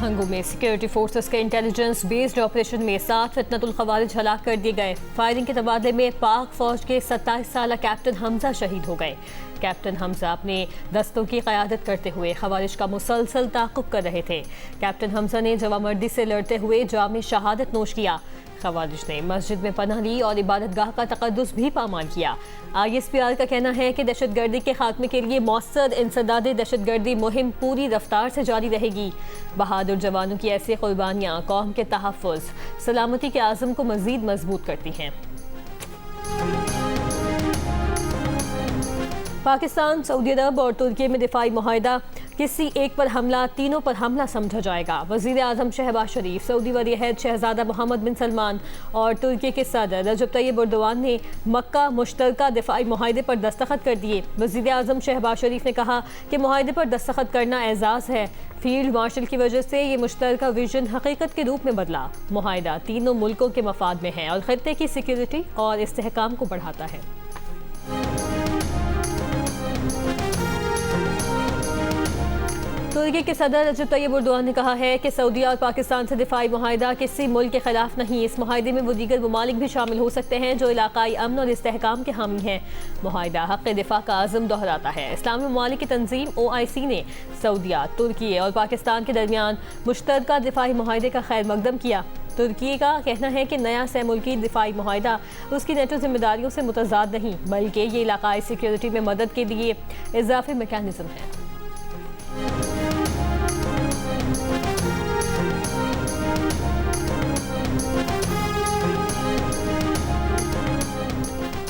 हंगू में security forces के intelligence based operation में 7 फितनतुल खवारिज हलाक कर दिए गए। फायरिंग के तबादले में पाक फौज के 27 साला कैप्टन हमजा शहीद हो गए। कैप्टन हमजा अपने दस्तों की क़यादत करते हुए खवारिज का मुसलसल ताक़ुब कर रहे थे। कैप्टन हमजा ने जवामर्दी से लड़ते हुए जाम शहादत नोश किया। खवारिज ने मस्जिद में पनाह ली और इबादतगाह का तक़द्दुस भी पामाल किया। ISPR का कहना है कि दहशतगर्दी के खात्मे के लिए मौसर इंसदाद दहशतगर्दी मुहिम पूरी रफ्तार से जारी रहेगी। बहादुर जवानों की ऐसी कुर्बानियाँ कौम के तहफ़्फ़ुज़ सलामती के आज़म को मज़ीद मजबूत करती हैं। पाकिस्तान, सऊदी अरब और तुर्की में दिफाई मुआहदा, किसी एक पर हमला तीनों पर हमला समझा जाएगा। वज़ीर आज़म शहबाज शरीफ, सऊदी वली-अहद शहज़ादा मोहम्मद बिन सलमान और तुर्की के सदर रजब तैयब एर्दोगान ने मक्का मुश्तरका दिफाई मुआहदे पर दस्तखत कर दिए। वज़ीर आज़म शहबाज शरीफ ने कहा कि मुआहदे पर दस्तखत करना एजाज़ है। फील्ड मार्शल की वजह से ये मुश्तरका विजन हकीकत के रूप में बदला। मुआहदा तीनों मुल्कों के मफाद में है और खित्ते की सिक्योरिटी और इस्तेहकाम को बढ़ाता है। तुर्की के सदर रजब तैयब एर्दोगान ने कहा है कि सऊदी और पाकिस्तान से दिफाई मुआहदा किसी मुल्क के खिलाफ नहीं। इस मुआहदे में वो दीगर ममालिक भी शामिल हो सकते हैं जो इलाकाई अमन और इस्तेहकाम के हामी हैं। मुआहदा हक़ दिफा का आज़म दोहराता है। इस्लामी ममालिक की तंजीम OIC ने सऊदीया, तुर्की और पाकिस्तान के दरमियान मुश्तरका दिफाई मुआहदे का खैर मकदम किया। तुर्की का कहना है कि नया सह मुल्की दिफाई मुआहदा उसकी नेटो जिम्मेदारियों से मुतज़ाद नहीं, बल्कि ये इलाकाई सिक्योरिटी में मदद के लिए इजाफी मैकेनिज़्म है।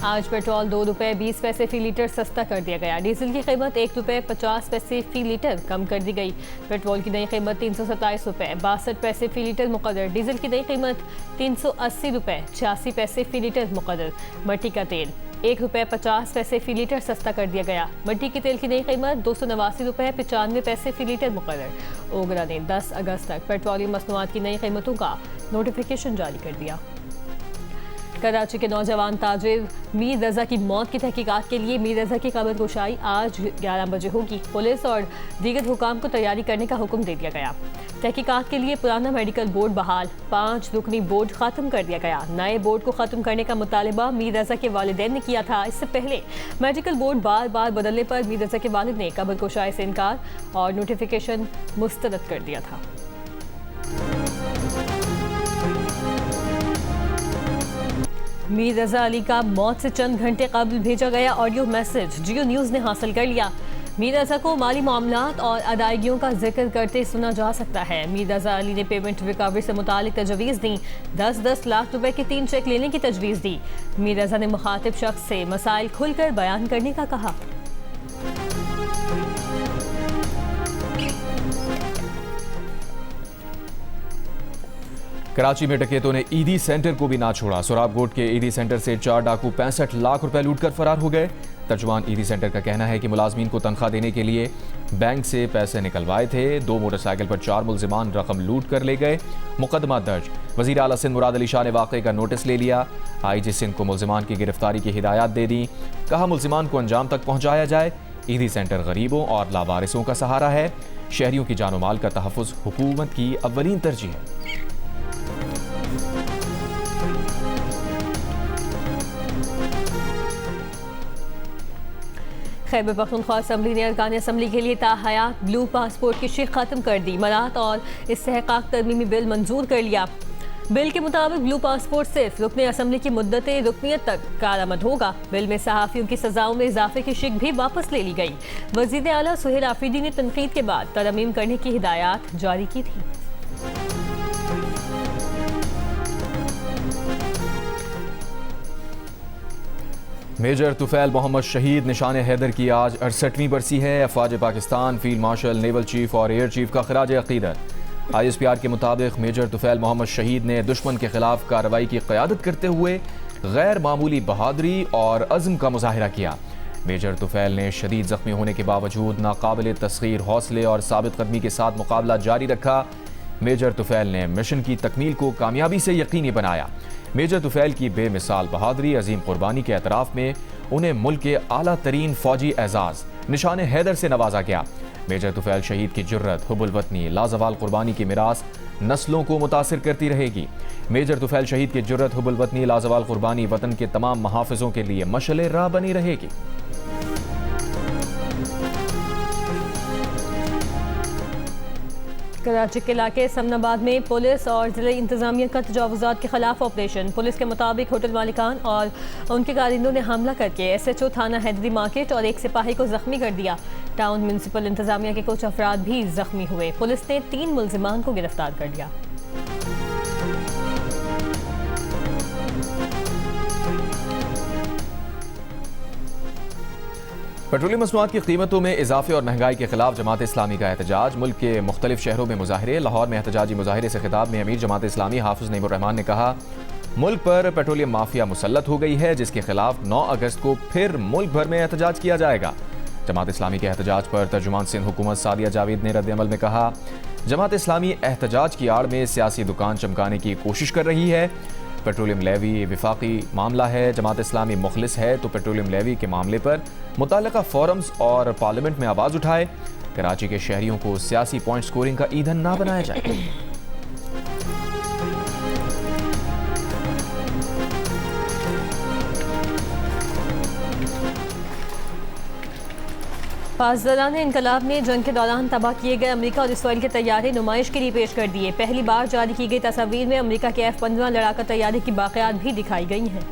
आज पेट्रोल 2 रुपये 20 पैसे फी लीटर सस्ता कर दिया गया। डीजल की कीमत 1 रुपये 50 पैसे फी लीटर कम कर दी गई। पेट्रोल की नई कीमत 327 रुपये 62 पैसे फी लीटर मुकर्रर। डीजल की नई कीमत 380 रुपये 86 पैसे फी लीटर मुकर्रर। मट्टी का तेल 1 रुपये 50 पैसे फी लीटर सस्ता कर दिया गया। मट्टी के तेल की नई कीमत 289 रुपये 95 पैसे फी लीटर मुकर्रर। ओगरा ने 10 अगस्त तक पेट्रोलियम मसनूआत की नई कीमतों का नोटिफिकेशन जारी कर दिया। कराची के नौजवान ताजिर मीर रजा की मौत की तहकीकात के लिए मीर रजा की कब्र कुशाई आज 11 बजे होगी। पुलिस और दीगर हुकाम को तैयारी करने का हुक्म दे दिया गया। तहकीकात के लिए पुराना मेडिकल बोर्ड बहाल, 5 रुकनी बोर्ड खत्म कर दिया गया। नए बोर्ड को खत्म करने का मुतालिबा मीर रजा के वालिदैन ने किया था। इससे पहले मेडिकल बोर्ड बार बार बदलने पर मीर रजा के वालिद ने कब्र कुशाई से इनकार और नोटिफिकेशन मुस्तरद कर दिया था। मीर रजा अली का मौत से चंद घंटे कबल भेजा गया ऑडियो मैसेज जियो न्यूज़ ने हासिल कर लिया। मीर रजा को माली मामलात और अदायगियों का जिक्र करते सुना जा सकता है। मीर रजा अली ने पेमेंट रिकवरी से मुतालिक तजवीज़ दी। 10-10 लाख रुपए के 3 चेक लेने की तजवीज़ दी। मीर रजा ने मुखातिब शख्स से मसाइल खुलकर बयान करने का कहा। कराची में डकैतों ने ईदी सेंटर को भी ना छोड़ा। सोराबकोट के ईदी सेंटर से 4 डाकू 65 लाख रुपए लूटकर फरार हो गए। तर्जुमान ईदी सेंटर का कहना है कि मुलाजमीन को तनख्वाह देने के लिए बैंक से पैसे निकलवाए थे। 2 मोटरसाइकिल पर 4 मुलजिमान रकम लूट कर ले गए। मुकदमा दर्ज। वज़ीर आला सिंध मुराद अली शाह ने वाक़े का नोटिस ले लिया। IG सिंध को मुलजिमान की गिरफ्तारी की हिदायत दे दी। कहा मुलजिमान को अंजाम तक पहुँचाया जाए। ईदी सेंटर गरीबों और लावारिसों का सहारा है। शहरियों की जानो माल का तहफ़्फ़ुज़ हुकूमत की अव्वलीन तरजीह है। खैबर पख्तूनख्वा असम्बली ने अरकान असम्बली के लिए ताहयात ब्लू पासपोर्ट की शिक खत्म कर दी। मरात और इस्तेहकाक तरमीमी बिल मंजूर कर लिया। बिल के मुताबिक ब्लू पासपोर्ट सिर्फ रुकने असम्बली की मुद्दत रुकनियत तक कारआमद होगा। बिल में सहाफ़ियों की सजाओं में इजाफे की शिक भी वापस ले ली गई। वज़ीर आला सुहेल आफरीदी ने तनकीद के बाद तरमीम करने की हिदायत जारी की थी। मेजर तुफैल मोहम्मद शहीद निशान हैदर की आज 68वीं बरसी है। अफवाज Pakistan, field marshal, naval chief और एयर चीफ का खराज अकीदत। ISPR के मुताबिक मेजर तुफैल मोहम्मद शहीद ने दुश्मन के खिलाफ कार्रवाई की क़यादत करते हुए गैर मामूली बहादुरी और अज़्म का मुजाहिरा किया। मेजर तुफैल ने शदीद ज़ख्मी होने के बावजूद नाकाबिल तस्खीर हौसले और साबित कदमी के साथ मुकाबला जारी रखा। मेजर तुफैल ने मिशन की तकमील को कामयाबी से यकीनी बनाया। मेजर तुफैल की बेमिसाल बहादुरी, अजीम कुर्बानी के एतराफ़ में उन्हें मुल्क के आला तरीन फौजी एजाज़ निशान हैदर से नवाजा गया। मेजर तुफैल शहीद की जुर्रत, हुब्बुल वतनी, लाजवाल कुर्बानी की मिरास नस्लों को मुतासिर करती रहेगी। मेजर तुफैल शहीद की जुर्रत, हुब्बुल वतनी, लाजवाल कुर्बानी वतन के तमाम महाफिजों के लिए मशअल राह बनी रहेगी। कराची के इलाके समनाबाद में पुलिस और जिले इंतजामिया का तजावुजात के खिलाफ ऑपरेशन। पुलिस के मुताबिक होटल मालिकान और उनके कारिंदों ने हमला करके SHO थाना हैदरी मार्केट और एक सिपाही को जख्मी कर दिया। टाउन म्यूनसिपल इंतजामिया के कुछ अफराद भी जख्मी हुए। पुलिस ने 3 मुलजिमान को गिरफ्तार कर लिया। पेट्रोलियम मसनूआत की कीमतों में इजाफे और महंगाई के खिलाफ जमात इस्लामी का एहतजाज। मुल्क के मुख्तलिफ शहरों में मुजाहरे। लाहौर में एहतजाजी मुजाहरे से खिताब में अमीर जमात इस्लामी हाफिज नईमुर रहमान ने कहा, मुल्क पर पेट्रोलियम माफिया मुसल्लत हो गई है, जिसके खिलाफ 9 अगस्त को फिर मुल्क भर में एहतजाज किया जाएगा। जमात इस्लामी के एहतजाज पर तर्जुमान सिंध हुकूमत सादिया जावेद ने रद्द-ए-अमल में कहा, जमात इस्लामी एहतजाज की आड़ में सियासी दुकान चमकाने की कोशिश कर रही है। पेट्रोलियम लेवी विफाकी मामला है, जमात इस्लामी मुखलिस है तो पेट्रोलियम लेवी के मामले पर मुताल्लिका फोरम्स और पार्लियामेंट में आवाज़ उठाए। कराची के शहरियों को सियासी पॉइंट स्कोरिंग का ईंधन ना बनाया जाए। पासदारान इनकलाब ने जंग के दौरान तबाह किए गए अमेरिका और इसराइल के तैयारे नुमाइश के लिए पेश कर दिए। पहली बार जारी की गई तस्वीर में अमेरिका के F-15 लड़ाका तैयारे की बाक़ियात भी दिखाई गई हैं।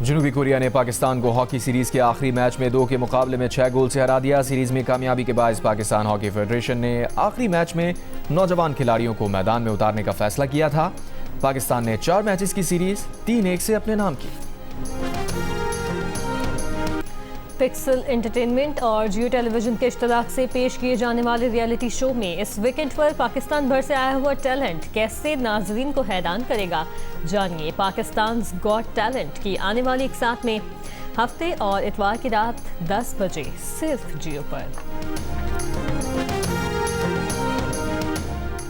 जनूबी कोरिया ने पाकिस्तान को हॉकी सीरीज के आखिरी मैच में 2 के मुकाबले में 6 गोल से हरा दिया। सीरीज में कामयाबी के बायस पाकिस्तान हॉकी फेडरेशन ने आखिरी मैच में नौजवान खिलाड़ियों को मैदान में उतारने का फैसला किया था। पाकिस्तान ने 4 मैचेस की सीरीज 3-1 से अपने नाम की। पिक्सल एंटरटेनमेंट और जियो टेलीविजन के इश्तराक से पेश किए जाने वाले रियलिटी शो में इस वीकेंड पर पाकिस्तान भर से आया हुआ टैलेंट कैसे नाजरीन को हैरान करेगा। जानिए पाकिस्तान गॉट टैलेंट की आने वाली एक साथ में हफ्ते और इतवार की रात 10 बजे सिर्फ जियो पर।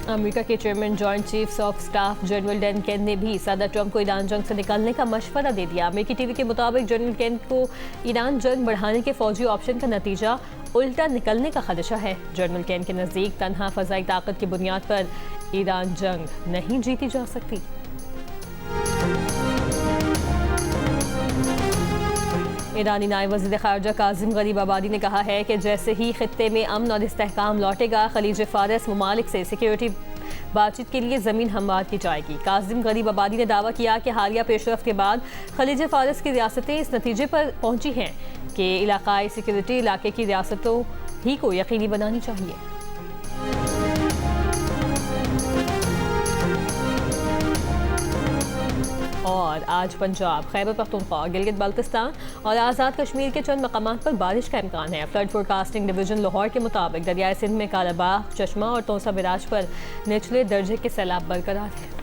अमेरिका के chairman joint chiefs of staff general Dan Caine ने भी सदर ट्रंप को ईरान जंग से निकलने का मशवरा दे दिया। अमेरिकी टीवी के मुताबिक जनरल केन को ईरान जंग बढ़ाने के फौजी ऑप्शन का नतीजा उल्टा निकलने का खदशा है। जनरल केन के नज़दीक तनहा फ़ज़ाई ताकत की बुनियाद पर ईरान जंग नहीं जीती जा सकती। ईरानी नायब वज़ीर ख़ारजा काज़िम गरीब आबादी ने कहा है कि जैसे ही खित्ते में अमन और इस्तेहकाम लौटेगा, खलीज फ़ारस ममालिक से सिक्योरिटी बातचीत के लिए ज़मीन हमवार की जाएगी। काज़िम गरीब आबादी ने दावा किया कि हालिया पेशरफ्त के बाद खलीज फ़ारस की रियासतें इस नतीजे पर पहुंची हैं कि इलाकाई सिक्योरिटी इलाके की रियासतों ही को यकीनी बनानी चाहिए। और आज पंजाब, खैबर पख्तूनख्वा, गिलगित बल्तिस्तान और आज़ाद कश्मीर के चंद मकामात पर बारिश का इम्कान है। फ्लड फोरकास्टिंग डिवीजन लाहौर के मुताबिक दरियाए सिंध में कालाबाग, चश्मा और तोसा बिराज पर निचले दर्जे के सैलाब बरकरार है।